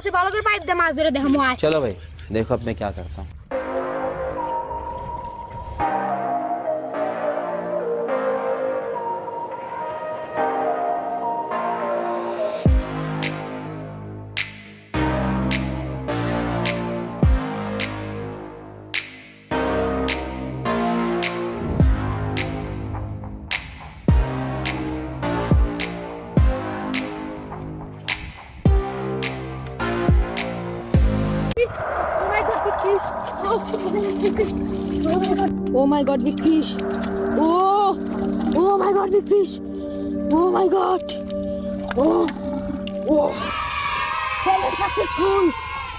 से ভালো করে পাইপ দে মাছ ধরে দেখামু আয় चलो भाई देखो अब मैं क्या करता हूँ Oh my god, big fish. Oh, oh my god, big fish. Oh my god. Oh, oh. Successful.